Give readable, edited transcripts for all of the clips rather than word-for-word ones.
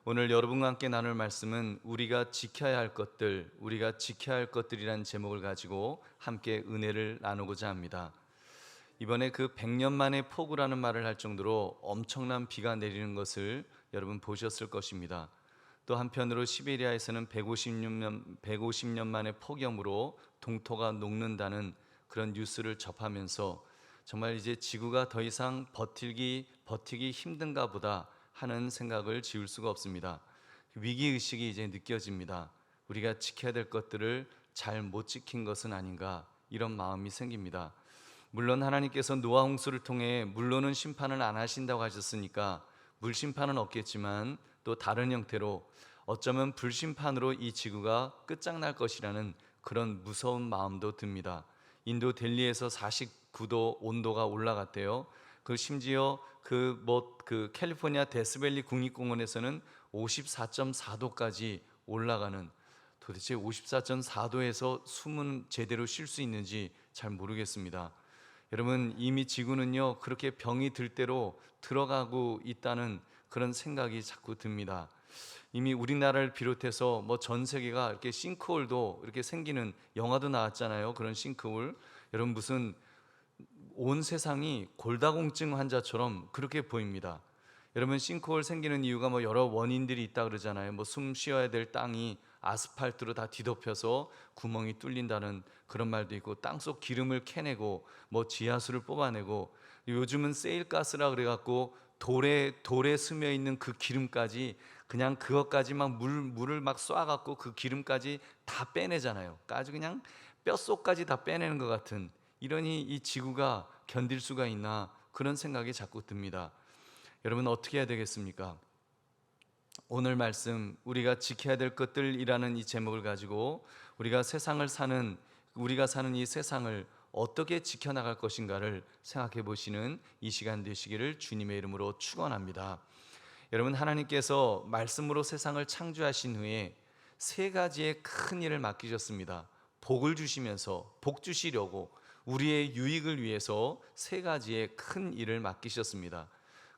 오늘 여러분과 함께 나눌 말씀은 우리가 지켜야 할 것들, 우리가 지켜야 할 것들이란 제목을 가지고 함께 은혜를 나누고자 합니다. 이번에 그 100년 만에 폭우라는 말을 할 정도로 엄청난 비가 내리는 것을 여러분 보셨을 것입니다. 또 한편으로 시베리아에서는 150년 만에 폭염으로 동토가 녹는다는 그런 뉴스를 접하면서 정말 이제 지구가 더 이상 버티기 힘든가 보다 하는 생각을 지울 수가 없습니다. 위기의식이 이제 느껴집니다. 우리가 지켜야 될 것들을 잘 못 지킨 것은 아닌가, 이런 마음이 생깁니다. 물론 하나님께서 노아 홍수를 통해 물론은 심판을 안 하신다고 하셨으니까 물심판은 없겠지만 또 다른 형태로 어쩌면 불심판으로 이 지구가 끝장날 것이라는 그런 무서운 마음도 듭니다. 인도 델리에서 49도 온도가 올라갔대요. 심지어 캘리포니아 데스밸리 국립공원에서는 54.4도까지 올라가는, 도대체 54.4도에서 숨은 제대로 쉴 수 있는지 잘 모르겠습니다. 여러분, 이미 지구는요 그렇게 병이 들 대로 들어가고 있다는 그런 생각이 자꾸 듭니다. 이미 우리나라를 비롯해서 전 세계가 이렇게 싱크홀도 이렇게 생기는 영화도 나왔잖아요. 그런 싱크홀. 여러분, 무슨 온 세상이 골다공증 환자처럼 그렇게 보입니다. 여러분, 싱크홀 생기는 이유가 여러 원인들이 있다 그러잖아요. 숨 쉬어야 될 땅이 아스팔트로 다 뒤덮여서 구멍이 뚫린다는 그런 말도 있고, 땅속 기름을 캐내고 지하수를 뽑아내고, 요즘은 세일가스라 그래갖고 돌에 스며 있는 그 기름까지 그냥 그것까지 물을 쏴갖고 그 기름까지 다 빼내잖아요. 아주 그냥 뼛속까지 다 빼내는 것 같은, 이러니 이 지구가 견딜 수가 있나, 그런 생각이 자꾸 듭니다. 여러분, 어떻게 해야 되겠습니까? 오늘 말씀, 우리가 지켜야 될 것들이라는 이 제목을 가지고 우리가 사는 이 세상을 어떻게 지켜나갈 것인가를 생각해 보시는 이 시간 되시기를 주님의 이름으로 축원합니다. 여러분, 하나님께서 말씀으로 세상을 창조하신 후에 세 가지의 큰 일을 맡기셨습니다. 복을 주시면서 복 주시려고 우리의 유익을 위해서 세 가지의 큰 일을 맡기셨습니다.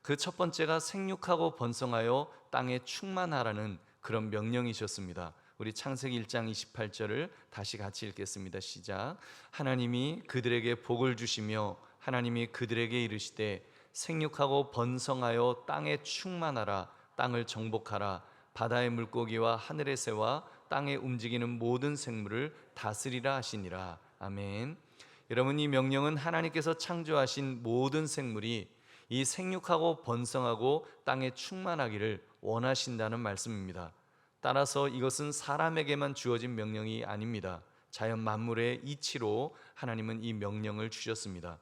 그 첫 번째가 생육하고 번성하여 땅에 충만하라는 그런 명령이셨습니다. 우리 창세기 1장 28절을 다시 같이 읽겠습니다. 시작. 하나님이 그들에게 복을 주시며 하나님이 그들에게 이르시되 생육하고 번성하여 땅에 충만하라, 땅을 정복하라, 바다의 물고기와 하늘의 새와 땅에 움직이는 모든 생물을 다스리라 하시니라. 아멘. 여러분, 이 명령은 하나님께서 창조하신 모든 생물이 이 생육하고 번성하고 땅에 충만하기를 원하신다는 말씀입니다. 따라서 이것은 사람에게만 주어진 명령이 아닙니다. 자연 만물의 이치로 하나님은 이 명령을 주셨습니다.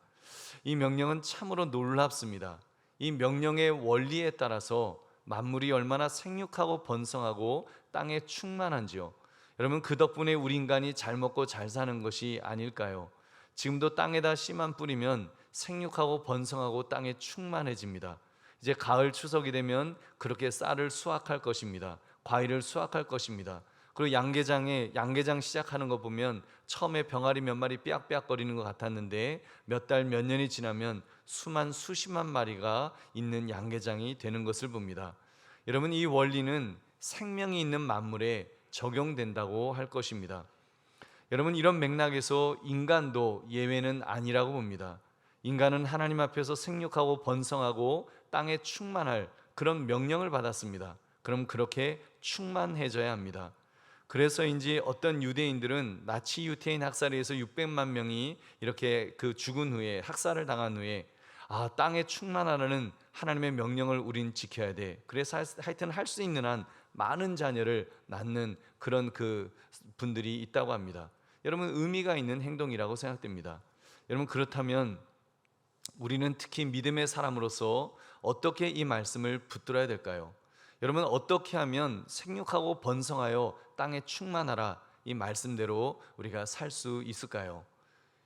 이 명령은 참으로 놀랍습니다. 이 명령의 원리에 따라서 만물이 얼마나 생육하고 번성하고 땅에 충만한지요. 여러분, 그 덕분에 우리 인간이 잘 먹고 잘 사는 것이 아닐까요? 지금도 땅에다 씨만 뿌리면 생육하고 번성하고 땅에 충만해집니다. 이제 가을 추석이 되면 그렇게 쌀을 수확할 것입니다. 과일을 수확할 것입니다. 그리고 양계장 시작하는 거 보면 처음에 병아리 몇 마리 삐약삐약거리는 것 같았는데 몇 달 몇 년이 지나면 수십만 마리가 있는 양계장이 되는 것을 봅니다. 여러분, 이 원리는 생명이 있는 만물에 적용된다고 할 것입니다. 여러분, 이런 맥락에서 인간도 예외는 아니라고 봅니다. 인간은 하나님 앞에서 생육하고 번성하고 땅에 충만할 그런 명령을 받았습니다. 그럼 그렇게 충만해져야 합니다. 그래서인지 어떤 유대인들은 나치 유태인 학살에 의해서 600만 명이 이렇게 죽은 후에, 학살을 당한 후에, 땅에 충만하라는 하나님의 명령을 우린 지켜야 돼. 그래서 하여튼 할 수 있는 한 많은 자녀를 낳는 그런 분들이 있다고 합니다. 여러분, 의미가 있는 행동이라고 생각됩니다. 여러분, 그렇다면 우리는 특히 믿음의 사람으로서 어떻게 이 말씀을 붙들어야 될까요? 여러분, 어떻게 하면 생육하고 번성하여 땅에 충만하라, 이 말씀대로 우리가 살 수 있을까요?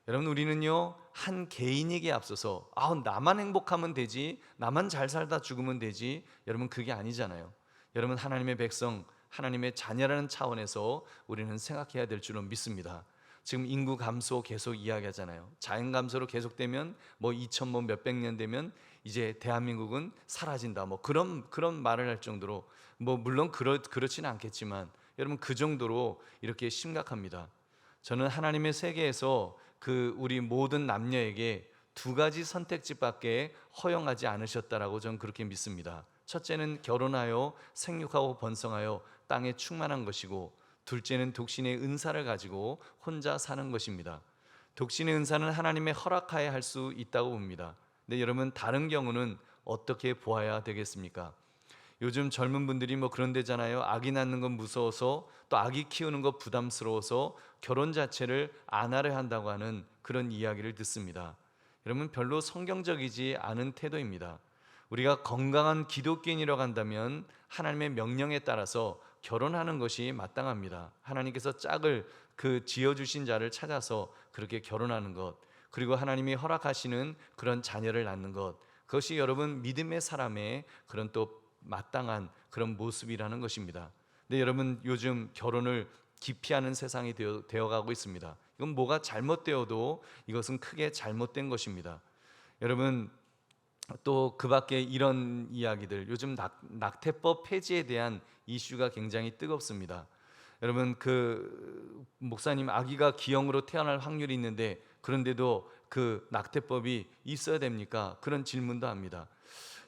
여러분, 우리는요 한 개인에게 앞서서 나만 행복하면 되지, 나만 잘 살다 죽으면 되지, 여러분, 그게 아니잖아요. 여러분, 하나님의 백성, 하나님의 자녀라는 차원에서 우리는 생각해야 될 줄로 믿습니다. 지금 인구 감소 계속 이야기하잖아요. 자연 감소로 계속되면 2000 몇백 년 되면 이제 대한민국은 사라진다, 그런 말을 할 정도로 뭐 물론 그렇지는 않겠지만 여러분 그 정도로 이렇게 심각합니다. 저는 하나님의 세계에서 우리 모든 남녀에게 두 가지 선택지밖에 허용하지 않으셨다라고 저는 그렇게 믿습니다. 첫째는 결혼하여 생육하고 번성하여 땅에 충만한 것이고, 둘째는 독신의 은사를 가지고 혼자 사는 것입니다. 독신의 은사는 하나님의 허락하에 할 수 있다고 봅니다. 근데 여러분 다른 경우는 어떻게 보아야 되겠습니까? 요즘 젊은 분들이 뭐 그런 데잖아요. 아기 낳는 건 무서워서, 또 아기 키우는 거 부담스러워서 결혼 자체를 안 하려 한다고 하는 그런 이야기를 듣습니다. 여러분 별로 성경적이지 않은 태도입니다. 우리가 건강한 기독교인이라고 한다면 하나님의 명령에 따라서 결혼하는 것이 마땅합니다. 하나님께서 짝을 지어주신 자를 찾아서 그렇게 결혼하는 것, 그리고 하나님이 허락하시는 그런 자녀를 낳는 것, 그것이 여러분 믿음의 사람의 그런 또 마땅한 그런 모습이라는 것입니다. 근데 여러분 요즘 결혼을 기피하는 세상이 되어가고 있습니다. 이건 뭐가 잘못되어도 이것은 크게 잘못된 것입니다. 여러분 또 그 밖에 이런 이야기들, 요즘 낙태법 폐지에 대한 이슈가 굉장히 뜨겁습니다. 여러분 목사님 아기가 기형으로 태어날 확률이 있는데 그런데도 낙태법이 있어야 됩니까? 그런 질문도 합니다.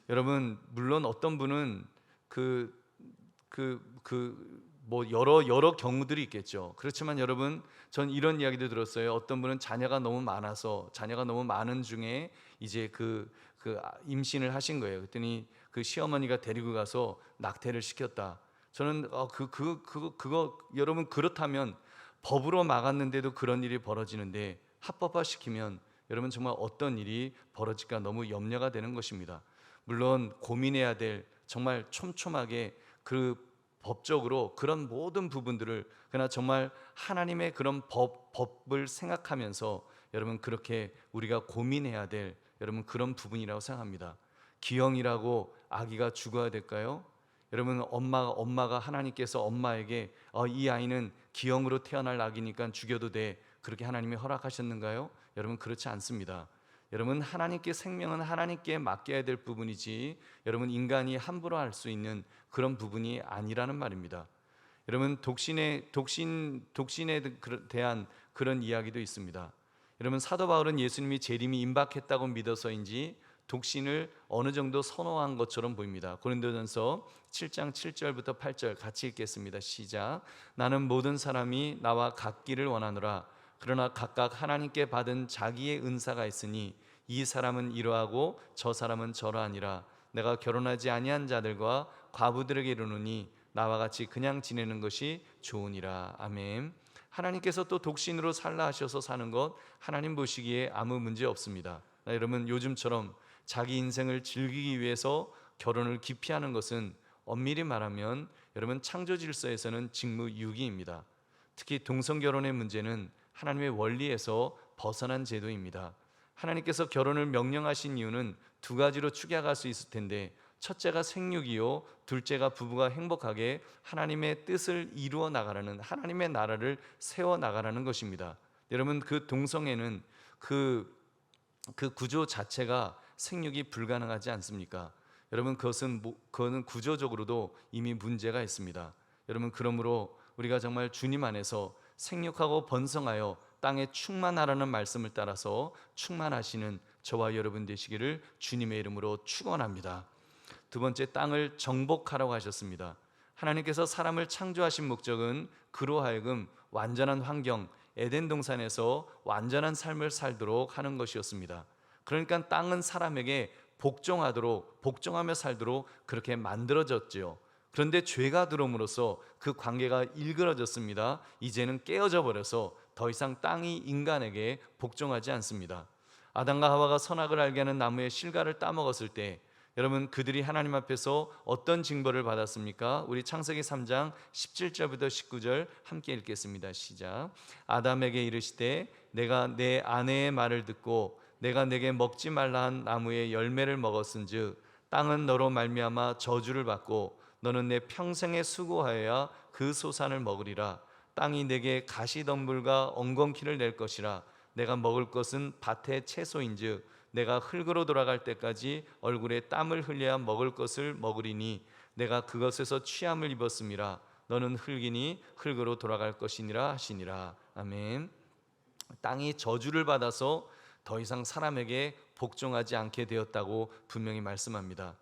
여러분 물론 어떤 분은 뭐 여러 경우들이 있겠죠. 그렇지만 여러분 전 이런 이야기도 들었어요. 어떤 분은 자녀가 너무 많은 중에 이제 임신을 하신 거예요. 그랬더니 시어머니가 데리고 가서 낙태를 시켰다. 저는 그거 여러분 그렇다면 법으로 막았는데도 그런 일이 벌어지는데 합법화 시키면 여러분 정말 어떤 일이 벌어질까 너무 염려가 되는 것입니다. 물론 고민해야 될 정말 촘촘하게 법적으로 그런 모든 부분들을, 그러나 정말 하나님의 그런 법을 생각하면서 여러분 그렇게 우리가 고민해야 될 여러분 그런 부분이라고 생각합니다. 기형이라고 아기가 죽어야 될까요? 여러분 엄마가 하나님께서 엄마에게 이 아이는 기형으로 태어날 아기니까 죽여도 돼, 그렇게 하나님이 허락하셨는가요? 여러분 그렇지 않습니다. 여러분 하나님께 생명은 하나님께 맡겨야 될 부분이지 여러분 인간이 함부로 할 수 있는 그런 부분이 아니라는 말입니다. 여러분 독신에 대한 그런 이야기도 있습니다. 여러분 사도 바울은 예수님이 재림이 임박했다고 믿어서인지 독신을 어느 정도 선호한 것처럼 보입니다. 고린도전서 7장 7절부터 8절 같이 읽겠습니다. 시작. 나는 모든 사람이 나와 같기를 원하노라. 그러나 각각 하나님께 받은 자기의 은사가 있으니 이 사람은 이러하고 저 사람은 저러하니라. 내가 결혼하지 아니한 자들과 과부들에게 이르노니 나와 같이 그냥 지내는 것이 좋으니라. 아멘. 하나님께서 또 독신으로 살라 하셔서 사는 것 하나님 보시기에 아무 문제 없습니다. 여러분 요즘처럼 자기 인생을 즐기기 위해서 결혼을 기피하는 것은 엄밀히 말하면 여러분 창조 질서에서는 직무유기입니다. 특히 동성결혼의 문제는 하나님의 원리에서 벗어난 제도입니다. 하나님께서 결혼을 명령하신 이유는 두 가지로 축약할 수 있을 텐데, 첫째가 생육이요, 둘째가 부부가 행복하게 하나님의 뜻을 이루어 나가라는, 하나님의 나라를 세워 나가라는 것입니다. 여러분 동성애는 그 구조 자체가 생육이 불가능하지 않습니까? 여러분 그거는 구조적으로도 이미 문제가 있습니다. 여러분 그러므로 우리가 정말 주님 안에서 생육하고 번성하여 땅에 충만하라는 말씀을 따라서 충만하시는 저와 여러분 되시기를 주님의 이름으로 축원합니다. 두 번째, 땅을 정복하라고 하셨습니다. 하나님께서 사람을 창조하신 목적은 그로 하여금 완전한 환경, 에덴 동산에서 완전한 삶을 살도록 하는 것이었습니다. 그러니까 땅은 사람에게 복종하며 살도록 그렇게 만들어졌지요. 그런데 죄가 들어옴으로써 그 관계가 일그러졌습니다. 이제는 깨어져 버려서 더 이상 땅이 인간에게 복종하지 않습니다. 아담과 하와가 선악을 알게 하는 나무의 실과를 따먹었을 때 여러분 그들이 하나님 앞에서 어떤 징벌을 받았습니까? 우리 창세기 3장 17절부터 19절 함께 읽겠습니다. 시작. 아담에게 이르시되 내가 내 아내의 말을 듣고 내가 내게 먹지 말라 한 나무의 열매를 먹었은즉 땅은 너로 말미암아 저주를 받고 너는 내 평생에 수고하여야 그 소산을 먹으리라. 땅이 내게 가시덤불과 엉겅퀴를 낼 것이라. 내가 먹을 것은 밭의 채소인즉 내가 흙으로 돌아갈 때까지 얼굴에 땀을 흘려야 먹을 것을 먹으리니 내가 그것에서 취함을 입었음이라. 너는 흙이니 흙으로 돌아갈 것이니라 하시니라. 아멘. 땅이 저주를 받아서 더 이상 사람에게 복종하지 않게 되었다고 분명히 말씀합니다.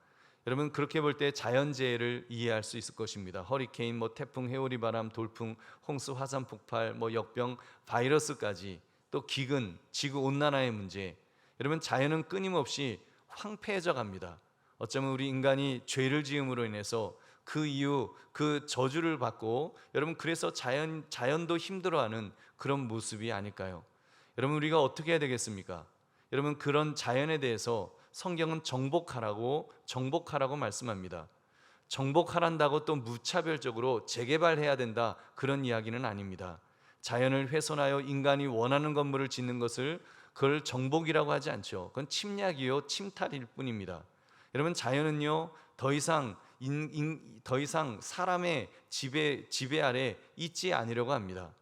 여러분, 그렇게 볼 때 자연재해를 이해할 수 있을 것입니다. 허리케인, 태풍, 해오리 바람, 돌풍, 홍수, 화산 폭발, 역병, 바이러스까지, 또 기근, 지구 온난화의 문제. 여러분, 자연은 끊임없이 황폐해져 갑니다. 어쩌면 우리 인간이 죄를 지음으로 인해서 그 이후 그 저주를 받고, 여러분, 그래서 자연도 힘들어하는 그런 모습이 아닐까요? 여러분, 우리가 어떻게 해야 되겠습니까? 여러분, 그런 자연에 대해서 성경은 정복하라고 말씀합니다. 정복하란다고 또 무차별적으로 재개발해야 된다, 그런 이야기는 아닙니다. 자연을 훼손하여 인간이 원하는 건물을 짓는 것을 그걸 정복이라고 하지 않죠. 그건 침략이요 침탈일 뿐입니다. 여러분, 자연은요 더 이상 사람의 지배 아래 있지 않으려고 합니다.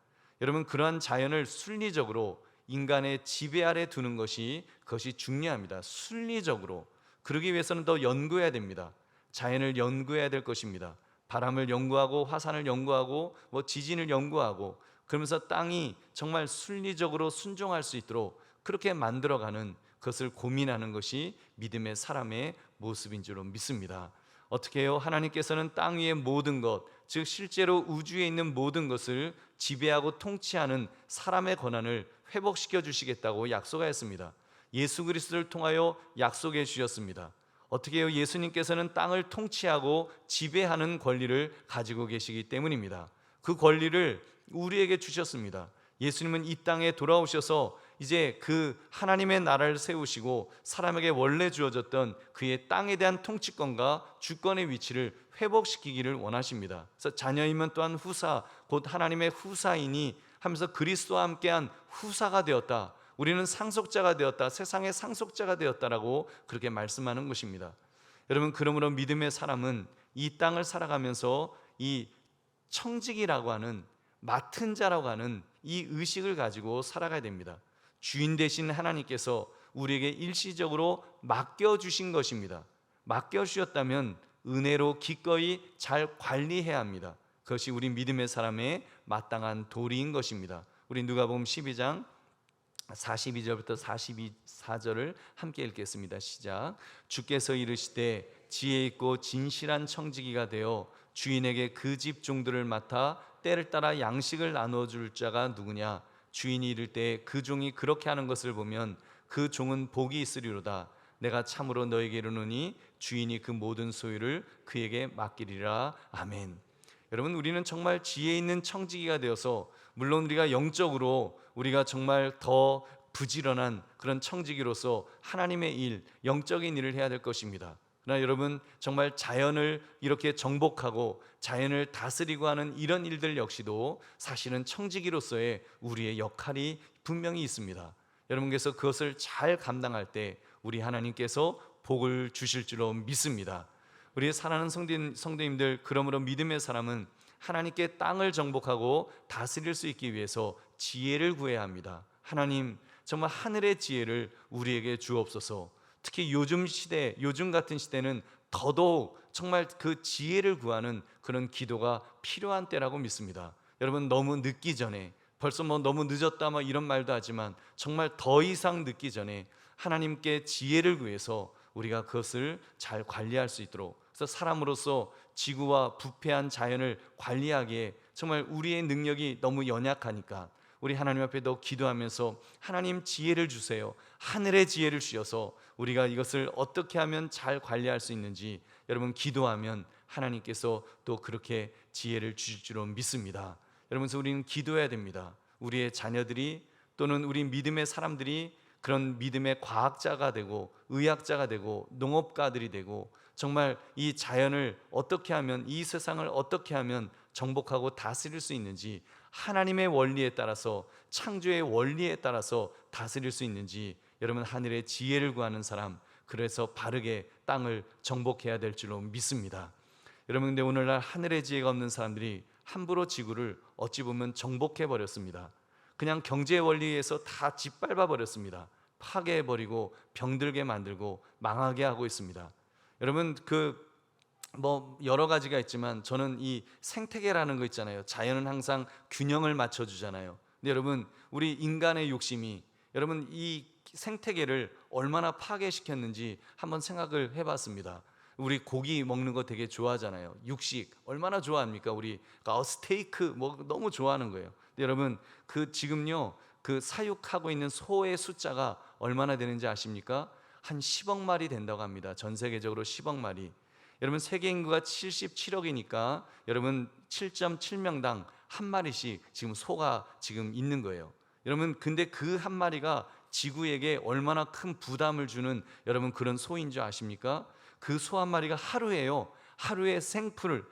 여러분, 그러한 자연을 순리적으로 인간의 지배 아래 두는 것이 중요합니다. 순리적으로. 그러기 위해서는 더 연구해야 됩니다. 자연을 연구해야 될 것입니다. 바람을 연구하고 화산을 연구하고 지진을 연구하고, 그러면서 땅이 정말 순리적으로 순종할 수 있도록 그렇게 만들어가는 것을 고민하는 것이 믿음의 사람의 모습인 줄 믿습니다. 어떻게 해요? 하나님께서는 땅 위의 모든 것, 즉 실제로 우주에 있는 모든 것을 지배하고 통치하는 사람의 권한을 회복시켜 주시겠다고 약속하였습니다. 예수 그리스도를 통하여 약속해 주셨습니다. 어떻게 해요? 예수님께서는 땅을 통치하고 지배하는 권리를 가지고 계시기 때문입니다. 그 권리를 우리에게 주셨습니다. 예수님은 이 땅에 돌아오셔서 이제 그 하나님의 나라를 세우시고 사람에게 원래 주어졌던 그의 땅에 대한 통치권과 주권의 위치를 회복시키기를 원하십니다. 그래서 자녀이면 또한 후사, 곧 하나님의 후사이니 하면서 그리스도와 함께한 후사가 되었다. 우리는 상속자가 되었다. 세상의 상속자가 되었다라고 그렇게 말씀하는 것입니다. 여러분, 그러므로 믿음의 사람은 이 땅을 살아가면서 이 청직이라고 하는, 맡은 자라고 하는 이 의식을 가지고 살아가야 됩니다. 주인 되신 하나님께서 우리에게 일시적으로 맡겨주신 것입니다. 맡겨주셨다면 은혜로 기꺼이 잘 관리해야 합니다. 그것이 우리 믿음의 사람의 마땅한 도리인 것입니다. 우리 누가복음 12장 42절부터 44절을 함께 읽겠습니다. 시작. 주께서 이르시되 지혜 있고 진실한 청지기가 되어 주인에게 그 집 종들을 맡아 때를 따라 양식을 나눠줄 자가 누구냐? 주인이 이를 때 그 종이 그렇게 하는 것을 보면 그 종은 복이 있으리로다. 내가 참으로 너에게 이르노니 주인이 그 모든 소유를 그에게 맡기리라. 아멘. 여러분, 우리는 정말 지혜 있는 청지기가 되어서, 물론 우리가 영적으로 우리가 정말 더 부지런한 그런 청지기로서 하나님의 일, 영적인 일을 해야 될 것입니다. 그러나 여러분, 정말 자연을 이렇게 정복하고 자연을 다스리고 하는 이런 일들 역시도 사실은 청지기로서의 우리의 역할이 분명히 있습니다. 여러분께서 그것을 잘 감당할 때 우리 하나님께서 복을 주실 줄로 믿습니다. 우리 사랑하는 성도님들, 그러므로 믿음의 사람은 하나님께 땅을 정복하고 다스릴 수 있기 위해서 지혜를 구해야 합니다. 하나님, 정말 하늘의 지혜를 우리에게 주옵소서. 특히 요즘 같은 시대는 더더욱 정말 그 지혜를 구하는 그런 기도가 필요한 때라고 믿습니다. 여러분, 너무 늦기 전에, 벌써 너무 늦었다 이런 말도 하지만 정말 더 이상 늦기 전에 하나님께 지혜를 구해서 우리가 그것을 잘 관리할 수 있도록, 그래서 사람으로서 지구와 부패한 자연을 관리하기에 정말 우리의 능력이 너무 연약하니까 우리 하나님 앞에 더 기도하면서 하나님 지혜를 주세요. 하늘의 지혜를 주셔서 우리가 이것을 어떻게 하면 잘 관리할 수 있는지 여러분 기도하면 하나님께서 또 그렇게 지혜를 주실 줄 믿습니다. 여러분, 우리는 기도해야 됩니다. 우리의 자녀들이 또는 우리 믿음의 사람들이 그런 믿음의 과학자가 되고 의학자가 되고 농업가들이 되고 정말 이 자연을 어떻게 하면, 이 세상을 어떻게 하면 정복하고 다스릴 수 있는지, 하나님의 원리에 따라서, 창조의 원리에 따라서 다스릴 수 있는지 여러분, 하늘의 지혜를 구하는 사람, 그래서 바르게 땅을 정복해야 될 줄로 믿습니다. 여러분, 근데 오늘날 하늘의 지혜가 없는 사람들이 함부로 지구를 어찌 보면 정복해 버렸습니다. 그냥 경제 원리에서 다 짓밟아 버렸습니다. 파괴해 버리고 병들게 만들고 망하게 하고 있습니다. 여러분, 그 뭐 여러 가지가 있지만 저는 이 생태계라는 거 있잖아요. 자연은 항상 균형을 맞춰 주잖아요. 근데 여러분, 우리 인간의 욕심이 여러분 이 생태계를 얼마나 파괴시켰는지 한번 생각을 해봤습니다. 우리 고기 먹는 거 되게 좋아하잖아요. 육식 얼마나 좋아합니까? 우리 스테이크 뭐 너무 좋아하는 거예요. 근데 여러분, 그 지금요 그 사육하고 있는 소의 숫자가 얼마나 되는지 아십니까? 한 10억 마리 된다고 합니다. 전 세계적으로 10억 마리. 여러분, 세계 인구가 77억이니까 여러분 7.7명당 한 마리씩 지금 소가 지금 있는 거예요. 여러분, 근데 그 한 마리가 지구에게 얼마나 큰 부담을 주는 여러분 그런 소인 줄 아십니까? 그 소 한 마리가 하루에 생풀을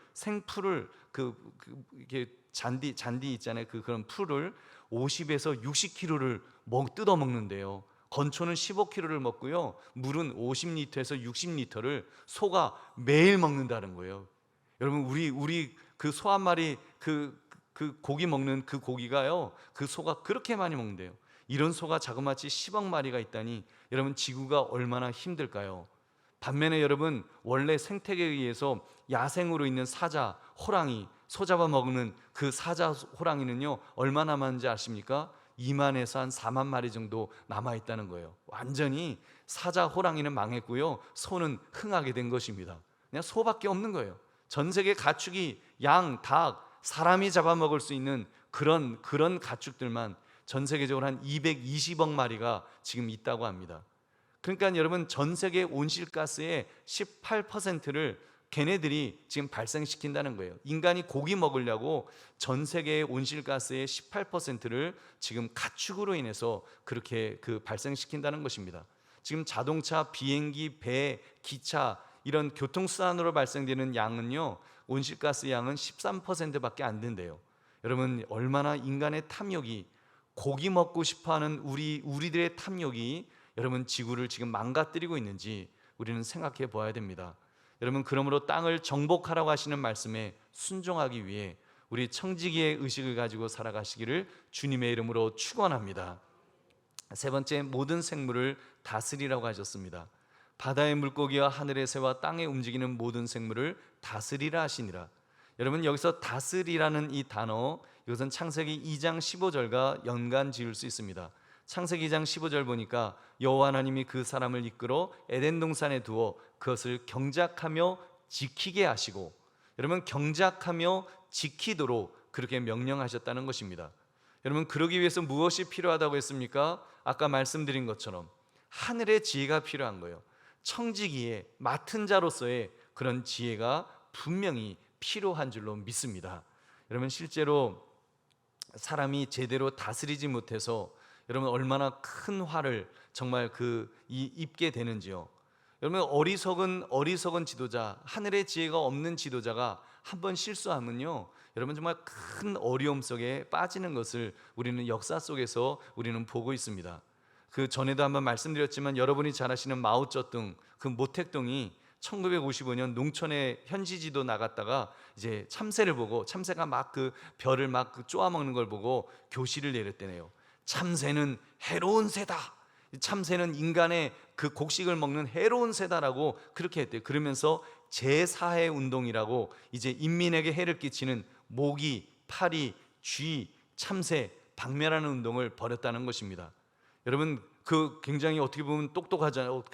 이게 잔디 있잖아요. 그런 풀을 50에서 60kg를 뜯어 먹는데요. 건초는 15kg를 먹고요. 물은 50리터에서 60리터를 소가 매일 먹는다는 거예요. 여러분, 우리 그 소 한 마리 그 고기 먹는 그 고기가요. 그 소가 그렇게 많이 먹는데요. 이런 소가 자그마치 10억 마리가 있다니 여러분, 지구가 얼마나 힘들까요? 반면에 여러분, 원래 생태계에 의해서 야생으로 있는 사자, 호랑이, 소 잡아먹는 그 사자, 호랑이는요 얼마나 많은지 아십니까? 2만에서 한 4만 마리 정도 남아있다는 거예요. 완전히 사자, 호랑이는 망했고요, 소는 흥하게 된 것입니다. 그냥 소밖에 없는 거예요. 전 세계 가축이 양, 닭, 사람이 잡아먹을 수 있는 그런 가축들만 전 세계적으로 한 220억 마리가 지금 있다고 합니다. 그러니까 여러분, 전 세계 온실가스의 18%를 걔네들이 지금 발생시킨다는 거예요. 인간이 고기 먹으려고 전 세계의 온실가스의 18%를 지금 가축으로 인해서 그렇게 발생시킨다는 것입니다. 지금 자동차, 비행기, 배, 기차 이런 교통수단으로 발생되는 양은요 온실가스 양은 13%밖에 안 된대요. 여러분, 얼마나 인간의 탐욕이, 고기 먹고 싶어하는 우리들의 탐욕이 여러분 지구를 지금 망가뜨리고 있는지 우리는 생각해 보아야 됩니다. 여러분, 그러므로 땅을 정복하라고 하시는 말씀에 순종하기 위해 우리 청지기의 의식을 가지고 살아가시기를 주님의 이름으로 축원합니다. 세 번째, 모든 생물을 다스리라고 하셨습니다. 바다의 물고기와 하늘의 새와 땅에 움직이는 모든 생물을 다스리라 하시니라. 여러분, 여기서 다스리라는 이 단어, 이것은 창세기 2장 15절과 연관 지을 수 있습니다. 창세기 2장 15절 보니까 여호와 하나님이 그 사람을 이끌어 에덴 동산에 두어 그것을 경작하며 지키게 하시고, 여러분, 경작하며 지키도록 그렇게 명령하셨다는 것입니다. 여러분, 그러기 위해서 무엇이 필요하다고 했습니까? 아까 말씀드린 것처럼 하늘의 지혜가 필요한 거예요. 청지기의 맡은 자로서의 그런 지혜가 분명히 필요한 줄로 믿습니다. 여러분, 실제로 사람이 제대로 다스리지 못해서 여러분 얼마나 큰 화를 정말 입게 되는지요. 여러분, 어리석은 지도자, 하늘의 지혜가 없는 지도자가 한번 실수하면요 여러분 정말 큰 어려움 속에 빠지는 것을 우리는 역사 속에서 우리는 보고 있습니다. 그 전에도 한번 말씀드렸지만 여러분이 잘 아시는 마오쩌둥, 그 모택동이 1955년 농촌에 현지지도 나갔다가 이제 참새를 보고, 참새가 막 그 벼를 막 쪼아 먹는 걸 보고 교시를 내렸대네요. 참새는 해로운 새다. 참새는 인간의 그 곡식을 먹는 해로운 새다라고 그렇게 했대요. 그러면서 제4회 운동이라고 이제 인민에게 해를 끼치는 모기, 파리, 쥐, 참새 박멸하는 운동을 벌였다는 것입니다. 여러분, 굉장히 어떻게 보면 똑똑하잖아요.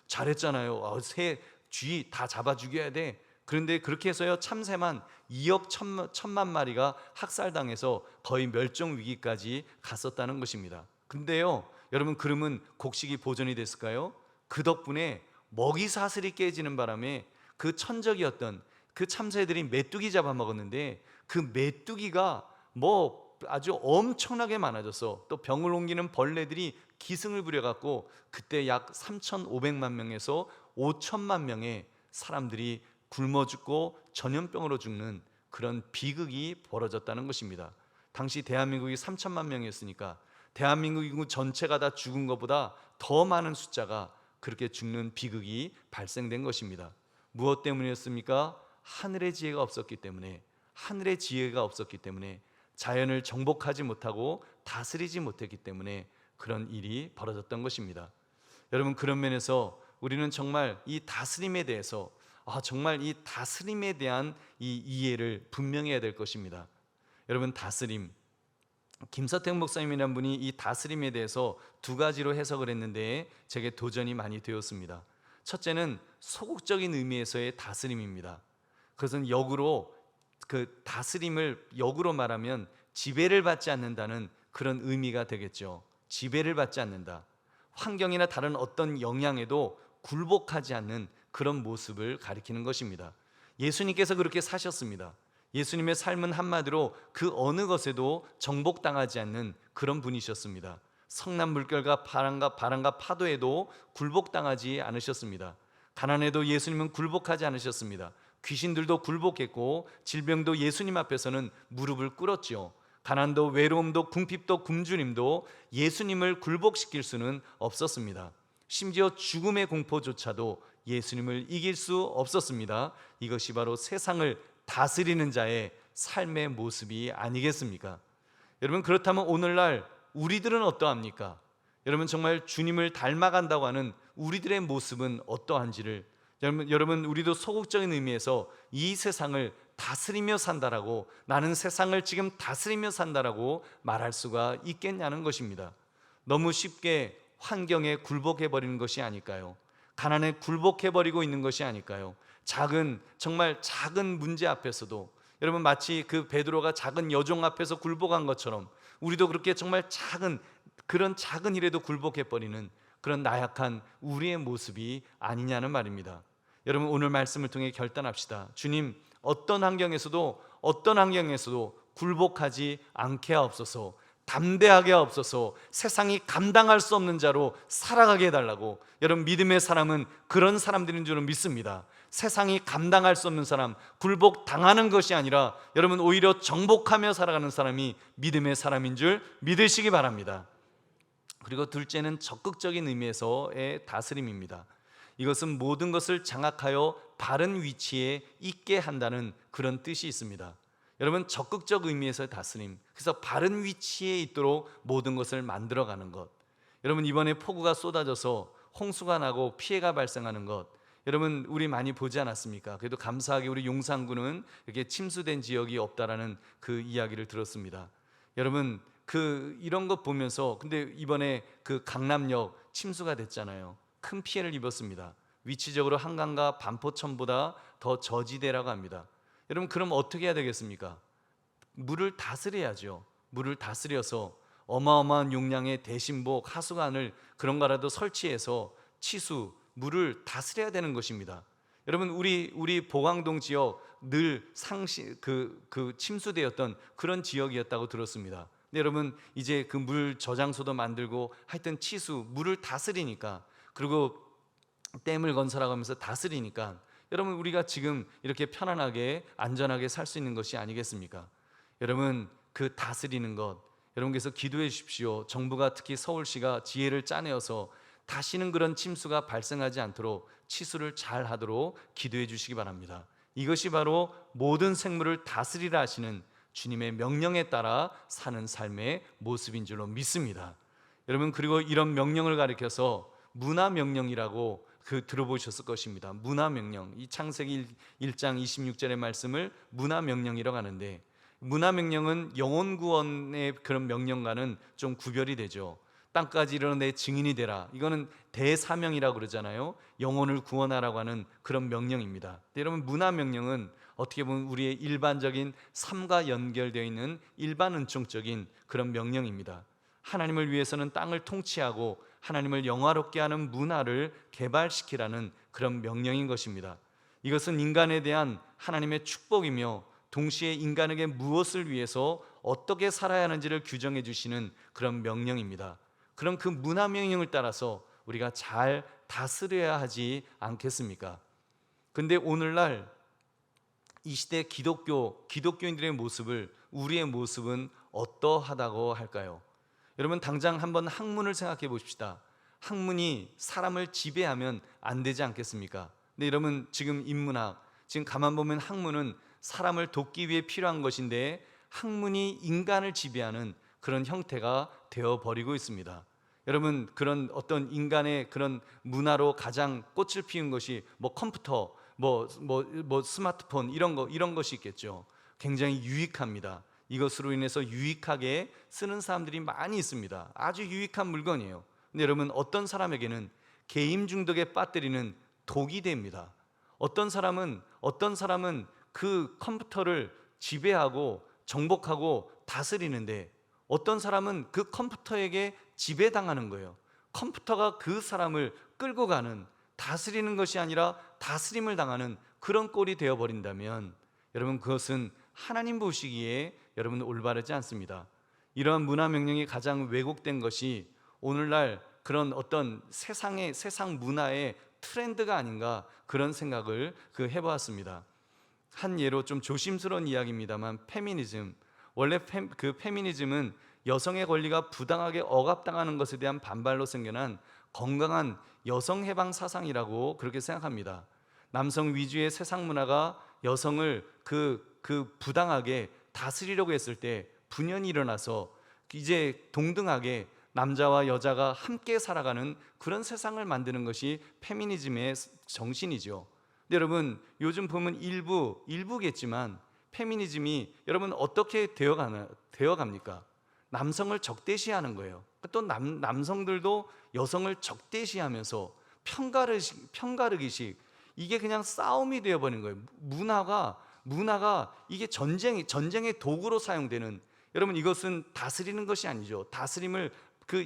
잘했잖아요. 새, 쥐 다 잡아 죽여야 돼. 그런데 그렇게 해서요 참새만 2억 1천만 마리가 학살당해서 거의 멸종 위기까지 갔었다는 것입니다. 근데요 여러분, 그러면 곡식이 보존이 됐을까요? 그 덕분에 먹이 사슬이 깨지는 바람에 그 천적이었던 그 참새들이 메뚜기 잡아먹었는데 그 메뚜기가 뭐 아주 엄청나게 많아져서 또 병을 옮기는 벌레들이 기승을 부려갖고 그때 약 3,500만 명에서 5천만 명의 사람들이 굶어 죽고 전염병으로 죽는 그런 비극이 벌어졌다는 것입니다. 당시 대한민국이 3천만 명이었으니까 대한민국 인구 전체가 다 죽은 것보다 더 많은 숫자가 그렇게 죽는 비극이 발생된 것입니다. 무엇 때문이었습니까? 하늘의 지혜가 없었기 때문에, 하늘의 지혜가 없었기 때문에, 자연을 정복하지 못하고 다스리지 못했기 때문에 그런 일이 벌어졌던 것입니다. 여러분, 그런 면에서 우리는 정말 이 다스림에 대해서 정말 이 다스림에 대한 이 이해를 분명히 해야 될 것입니다. 여러분, 다스림, 김서택 목사님이라는 분이 이 다스림에 대해서 두 가지로 해석을 했는데 제게 도전이 많이 되었습니다. 첫째는 소극적인 의미에서의 다스림입니다. 그것은 역으로, 그 다스림을 역으로 말하면 지배를 받지 않는다는 그런 의미가 되겠죠. 지배를 받지 않는다, 환경이나 다른 어떤 영향에도 굴복하지 않는 그런 모습을 가리키는 것입니다. 예수님께서 그렇게 사셨습니다. 예수님의 삶은 한마디로 그 어느 것에도 정복당하지 않는 그런 분이셨습니다. 성난 물결과 바람과 파도에도 굴복당하지 않으셨습니다. 가난에도 예수님은 굴복하지 않으셨습니다. 귀신들도 굴복했고 질병도 예수님 앞에서는 무릎을 꿇었죠. 가난도 외로움도 궁핍도 굶주림도 예수님을 굴복시킬 수는 없었습니다. 심지어 죽음의 공포조차도 예수님을 이길 수 없었습니다. 이것이 바로 세상을 다스리는 자의 삶의 모습이 아니겠습니까? 여러분, 그렇다면 오늘날 우리들은 어떠합니까? 여러분, 정말 주님을 닮아간다고 하는 우리들의 모습은 어떠한지를, 여러분 우리도 소극적인 의미에서 이 세상을 다스리며 산다라고, 나는 세상을 지금 다스리며 산다라고 말할 수가 있겠냐는 것입니다. 너무 쉽게 환경에 굴복해버리는 것이 아닐까요? 가난에 굴복해버리고 있는 것이 아닐까요? 정말 작은 문제 앞에서도, 여러분 마치 그 베드로가 작은 여종 앞에서 굴복한 것처럼 우리도 그렇게 정말 그런 작은 일에도 굴복해버리는 그런 나약한 우리의 모습이 아니냐는 말입니다. 여러분, 오늘 말씀을 통해 결단합시다. 주님, 어떤 환경에서도 굴복하지 않게 하옵소서, 담대하게 하옵소서, 세상이 감당할 수 없는 자로 살아가게 해달라고. 여러분, 믿음의 사람은 그런 사람들인 줄은 믿습니다. 세상이 감당할 수 없는 사람, 굴복당하는 것이 아니라 여러분 오히려 정복하며 살아가는 사람이 믿음의 사람인 줄 믿으시기 바랍니다. 그리고 둘째는 적극적인 의미에서의 다스림입니다. 이것은 모든 것을 장악하여 바른 위치에 있게 한다는 그런 뜻이 있습니다. 여러분, 적극적 의미에서의 다스림, 그래서 바른 위치에 있도록 모든 것을 만들어가는 것. 여러분, 이번에 폭우가 쏟아져서 홍수가 나고 피해가 발생하는 것, 여러분 우리 많이 보지 않았습니까? 그래도 감사하게 우리 용산구는 이렇게 침수된 지역이 없다라는 그 이야기를 들었습니다. 여러분, 이런 것 보면서, 근데 이번에 그 강남역 침수가 됐잖아요. 큰 피해를 입었습니다. 위치적으로 한강과 반포천보다 더 저지대라고 합니다. 여러분, 그럼 어떻게 해야 되겠습니까? 물을 다스려야죠. 물을 다스려서 어마어마한 용량의 대신복, 하수관을 그런 거라도 설치해서 물을 다스려야 되는 것입니다. 여러분, 우리 보광동 지역 늘 침수되었던 그런 지역이었다고 들었습니다. 근데 여러분, 이제 그 물 저장소도 만들고 하여튼 물을 다스리니까, 그리고 댐을 건설하고 하면서 다스리니까 여러분 우리가 지금 이렇게 편안하게 안전하게 살 수 있는 것이 아니겠습니까? 여러분, 그 다스리는 것, 여러분께서 기도해 주십시오. 정부가, 특히 서울시가 지혜를 짜내어서 다시는 그런 침수가 발생하지 않도록 치수를 잘 하도록 기도해 주시기 바랍니다. 이것이 바로 모든 생물을 다스리라 하시는 주님의 명령에 따라 사는 삶의 모습인 줄로 믿습니다. 여러분, 그리고 이런 명령을 가리켜서 문화명령이라고 들어보셨을 것입니다. 문화명령, 이 창세기 1장 26절의 말씀을 문화명령이라고 하는데, 문화명령은 영혼구원의 그런 명령과는 좀 구별이 되죠. 땅까지 이르러 내 증인이 되라, 이거는 대사명이라고 그러잖아요. 영혼을 구원하라고 하는 그런 명령입니다. 여러분, 문화명령은 어떻게 보면 우리의 일반적인 삶과 연결되어 있는 일반 은총적인 그런 명령입니다. 하나님을 위해서는 땅을 통치하고 하나님을 영화롭게 하는 문화를 개발시키라는 그런 명령인 것입니다. 이것은 인간에 대한 하나님의 축복이며 동시에 인간에게 무엇을 위해서 어떻게 살아야 하는지를 규정해 주시는 그런 명령입니다. 그런 그 문화 명령을 따라서 우리가 잘 다스려야 하지 않겠습니까? 근데 오늘날 이 시대 기독교인들의 모습을, 우리의 모습은 어떠하다고 할까요? 여러분, 당장 한번 학문을 생각해 보십시다. 학문이 사람을 지배하면 안 되지 않겠습니까? 근데 여러분, 지금 인문학, 지금 가만 보면 학문은 사람을 돕기 위해 필요한 것인데 학문이 인간을 지배하는 그런 형태가 되어버리고 있습니다. 여러분, 그런 어떤 인간의 그런 문화로 가장 꽃을 피운 것이 컴퓨터, 스마트폰 이런 것이 있겠죠. 굉장히 유익합니다. 이것으로 인해서 유익하게 쓰는 사람들이 많이 있습니다. 아주 유익한 물건이에요. 근데 여러분, 어떤 사람에게는 게임 중독에 빠뜨리는 독이 됩니다. 어떤 사람은 그 컴퓨터를 지배하고 정복하고 다스리는데, 어떤 사람은 그 컴퓨터에게 지배당하는 거예요. 컴퓨터가 그 사람을 끌고 가는, 다스리는 것이 아니라 다스림을 당하는 그런 꼴이 되어버린다면, 여러분, 그것은 하나님 보시기에 여러분 올바르지 않습니다. 이러한 문화 명령이 가장 왜곡된 것이 오늘날 그런 어떤 세상 문화의 트렌드가 아닌가, 그런 생각을 해보았습니다. 한 예로, 좀 조심스러운 이야기입니다만, 페미니즘. 원래 페미니즘은 여성의 권리가 부당하게 억압당하는 것에 대한 반발로 생겨난 건강한 여성 해방 사상이라고 그렇게 생각합니다. 남성 위주의 세상 문화가 여성을 부당하게 다스리려고 했을 때 분연이 일어나서 이제 동등하게 남자와 여자가 함께 살아가는 그런 세상을 만드는 것이 페미니즘의 정신이죠. 근데 여러분, 요즘 보면 일부겠지만 페미니즘이 여러분 어떻게 되어갑니까? 남성을 적대시하는 거예요. 또 남성들도 여성을 적대시하면서 편가르기식, 이게 그냥 싸움이 되어버린 거예요. 문화가 이게 전쟁의 도구로 사용되는, 여러분, 이것은 다스리는 것이 아니죠. 다스림을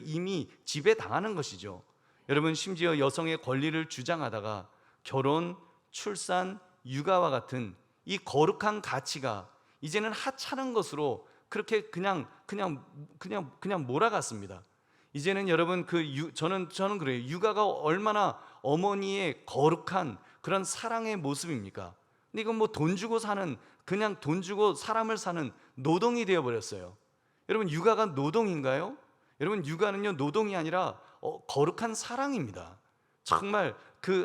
이미 지배당하는 것이죠. 여러분, 심지어 여성의 권리를 주장하다가 결혼, 출산, 육아와 같은 이 거룩한 가치가 이제는 하찮은 것으로 그렇게 그냥 몰아갔습니다. 이제는 여러분, 저는 그래요. 육아가 얼마나 어머니의 거룩한 그런 사랑의 모습입니까? 근데 이건 돈 주고 사는, 그냥 돈 주고 사람을 사는 노동이 되어 버렸어요. 여러분, 육아가 노동인가요? 여러분, 육아는요, 노동이 아니라 거룩한 사랑입니다. 정말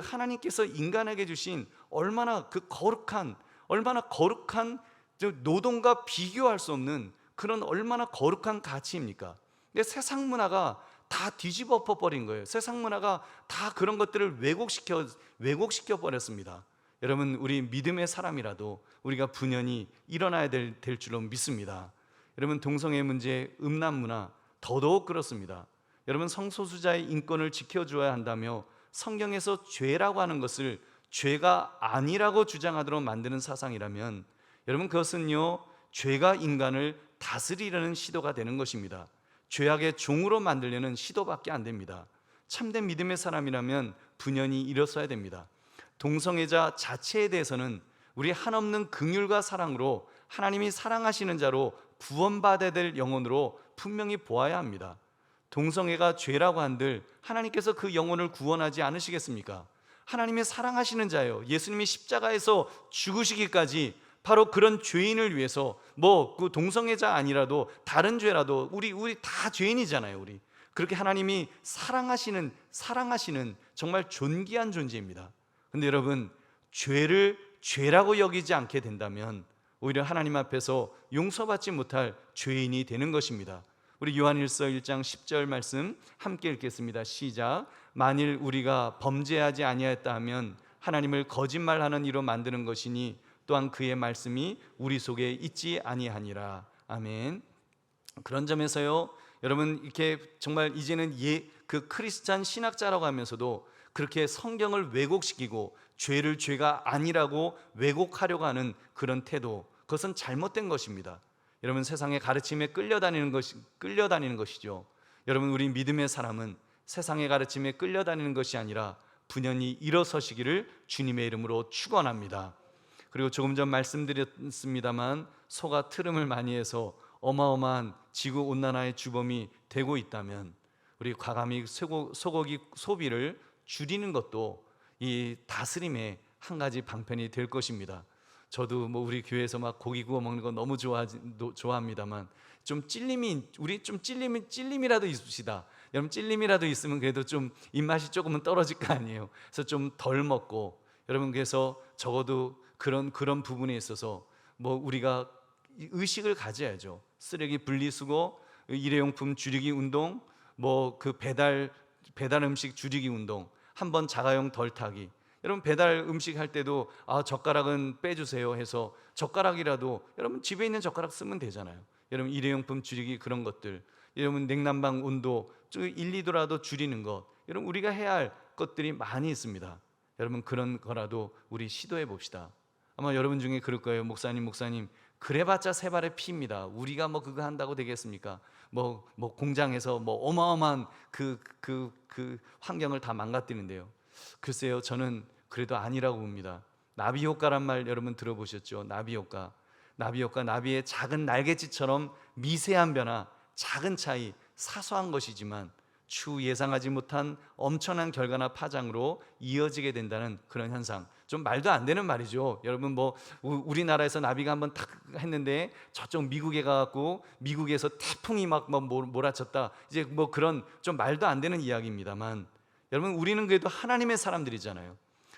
하나님께서 인간에게 주신 얼마나 거룩한 노동과 비교할 수 없는 그런 얼마나 거룩한 가치입니까? 근데 세상 문화가 다 뒤집어 버린 거예요. 세상 문화가 다 그런 것들을 왜곡시켜 버렸습니다. 여러분, 우리 믿음의 사람이라도 우리가 분연히 일어나야 될 줄로 믿습니다. 여러분, 동성애 문제, 음란 문화 더더욱 그렇습니다. 여러분, 성소수자의 인권을 지켜줘야 한다며 성경에서 죄라고 하는 것을 죄가 아니라고 주장하도록 만드는 사상이라면, 여러분, 그것은요, 죄가 인간을 다스리려는 시도가 되는 것입니다. 죄악의 종으로 만들려는 시도밖에 안 됩니다. 참된 믿음의 사람이라면 분연히 일어서야 됩니다. 동성애자 자체에 대해서는 우리 한없는 긍휼과 사랑으로 하나님이 사랑하시는 자로 구원받아야 될 영혼으로 분명히 보아야 합니다. 동성애가 죄라고 한들 하나님께서 그 영혼을 구원하지 않으시겠습니까? 하나님이 사랑하시는 자예요. 예수님이 십자가에서 죽으시기까지 바로 그런 죄인을 위해서, 그 동성애자 아니라도 다른 죄라도 우리 다 죄인이잖아요. 우리 그렇게 하나님이 사랑하시는 정말 존귀한 존재입니다. 근데 여러분, 죄를 죄라고 여기지 않게 된다면 오히려 하나님 앞에서 용서받지 못할 죄인이 되는 것입니다. 우리 요한일서 1장 10절 말씀 함께 읽겠습니다. 시작. 만일 우리가 범죄하지 아니하였다 하면 하나님을 거짓말하는 이로 만드는 것이니 또한 그의 말씀이 우리 속에 있지 아니하니라. 아멘. 그런 점에서요, 여러분, 이렇게 정말 이제는 크리스찬 신학자라고 하면서도 그렇게 성경을 왜곡시키고 죄를 죄가 아니라고 왜곡하려고 하는 그런 태도, 그것은 잘못된 것입니다. 여러분, 세상의 가르침에 끌려다니는 것이죠. 여러분, 우리 믿음의 사람은 세상의 가르침에 끌려다니는 것이 아니라 분연히 일어서시기를 주님의 이름으로 축원합니다. 그리고 조금 전 말씀드렸습니다만, 소가 트름을 많이 해서 어마어마한 지구온난화의 주범이 되고 있다면 우리 과감히 소고기 소비를 줄이는 것도 이 다스림의 한 가지 방편이 될 것입니다. 저도 우리 교회에서 막 고기 구워 먹는 거 너무 좋아합니다만, 우리 좀 찔림이라도 있읍시다. 여러분, 찔림이라도 있으면 그래도 좀 입맛이 조금은 떨어질 거 아니에요. 그래서 좀 덜 먹고, 여러분, 그래서 적어도 그런 부분에 있어서 우리가 의식을 가져야죠. 쓰레기 분리수거, 일회용품 줄이기 운동, 배달 음식 줄이기 운동, 한번 자가용 덜 타기. 여러분 배달 음식 할 때도 젓가락은 빼주세요 해서 젓가락이라도 여러분 집에 있는 젓가락 쓰면 되잖아요. 여러분 일회용품 줄이기 그런 것들, 여러분 냉난방 온도 1, 2도라도 줄이는 것, 여러분 우리가 해야 할 것들이 많이 있습니다. 여러분 그런 거라도 우리 시도해 봅시다. 아마 여러분 중에 그럴 거예요. 목사님 그래봤자 세 발의 피입니다. 우리가 뭐 그거 한다고 되겠습니까? 뭐 공장에서 뭐 어마어마한 그 환경을 다 망가뜨리는데요. 글쎄요, 저는 그래도 아니라고 봅니다. 나비 효과란 말 여러분 들어보셨죠? 나비 효과, 나비의 작은 날갯짓처럼 미세한 변화, 작은 차이, 사소한 것이지만 추후 예상하지 못한 엄청난 결과나 파장으로 이어지게 된다는 그런 현상. 좀 말도 안 되는 말이죠. 여러분 뭐 우리나라에서 나비가 한번 탁 했는데 저쪽 미국에 가갖고 미국에서 태풍이 막 몰아쳤다. 이제 뭐 그런 좀 말도 안 되는 이야기입니다만, 여러분 우리는 그래도 하나님의 사람들이잖아요.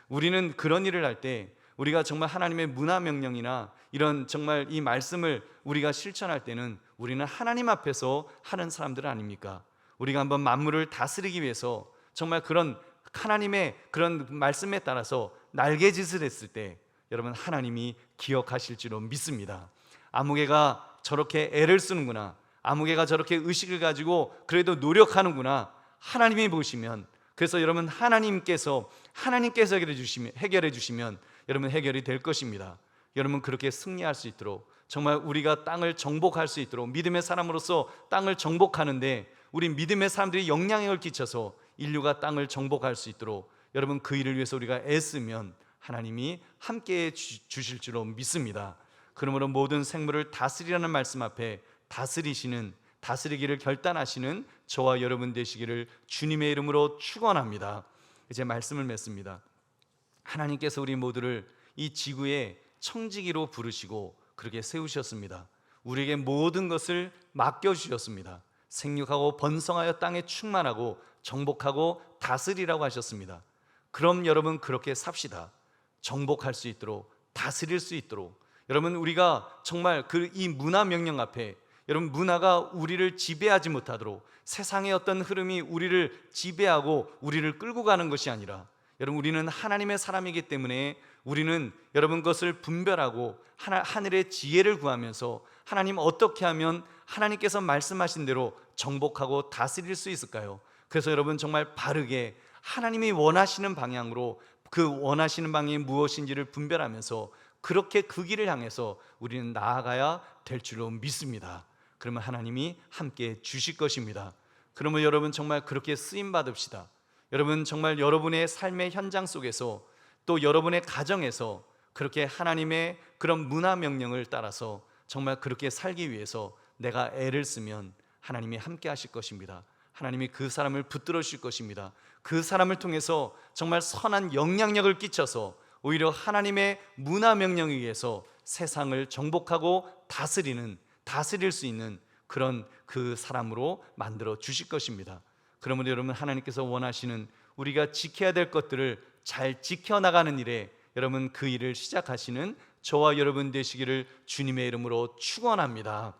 우리는 그런 일을 할 때 우리가 정말 하나님의 문화 명령이나 이런 정말 이 말씀을 우리가 실천할 때는 우리는 하나님 앞에서 하는 사람들 아닙니까? 우리가 한번 만물을 다스리기 위해서 정말 그런 하나님의 그런 말씀에 따라서 날개짓을 했을 때 여러분 하나님이 기억하실 줄로 믿습니다. 아무개가 저렇게 애를 쓰는구나, 아무개가 저렇게 의식을 가지고 그래도 노력하는구나, 하나님이 보시면, 그래서 여러분 하나님께서 해결해 주시면 여러분 해결이 될 것입니다. 여러분 그렇게 승리할 수 있도록, 정말 우리가 땅을 정복할 수 있도록, 믿음의 사람으로서 땅을 정복하는데 우리 믿음의 사람들이 영향력을 끼쳐서 인류가 땅을 정복할 수 있도록 여러분 그 일을 위해서 우리가 애쓰면 하나님이 함께해 주실 줄로 믿습니다. 그러므로 모든 생물을 다스리라는 말씀 앞에 다스리기를 결단하시는 저와 여러분 되시기를 주님의 이름으로 축원합니다. 이제 말씀을 맺습니다. 하나님께서 우리 모두를 이 지구의 청지기로 부르시고 그렇게 세우셨습니다. 우리에게 모든 것을 맡겨주셨습니다. 생육하고 번성하여 땅에 충만하고 정복하고 다스리라고 하셨습니다. 그럼 여러분 그렇게 삽시다. 정복할 수 있도록, 다스릴 수 있도록. 여러분 우리가 정말 이 문화 명령 앞에, 여러분 문화가 우리를 지배하지 못하도록, 세상의 어떤 흐름이 우리를 지배하고 우리를 끌고 가는 것이 아니라, 여러분 우리는 하나님의 사람이기 때문에 우리는 여러분 것을 분별하고 하늘의 지혜를 구하면서 하나님 어떻게 하면 하나님께서 말씀하신 대로 정복하고 다스릴 수 있을까요? 그래서 여러분 정말 바르게 하나님이 원하시는 방향으로, 그 원하시는 방향이 무엇인지를 분별하면서 그렇게 그 길을 향해서 우리는 나아가야 될 줄로 믿습니다. 그러면 하나님이 함께 주실 것입니다. 그러면 여러분 정말 그렇게 쓰임 받읍시다. 여러분 정말 여러분의 삶의 현장 속에서, 또 여러분의 가정에서 그렇게 하나님의 그런 문화 명령을 따라서 정말 그렇게 살기 위해서 내가 애를 쓰면 하나님이 함께 하실 것입니다. 하나님이 그 사람을 붙들어 주실 것입니다. 그 사람을 통해서 정말 선한 영향력을 끼쳐서 오히려 하나님의 문화 명령에 의해서 세상을 정복하고 다스릴 수 있는 그런 그 사람으로 만들어 주실 것입니다. 그러므로 여러분 하나님께서 원하시는 우리가 지켜야 될 것들을 잘 지켜나가는 일에 여러분 그 일을 시작하시는 저와 여러분 되시기를 주님의 이름으로 축원합니다.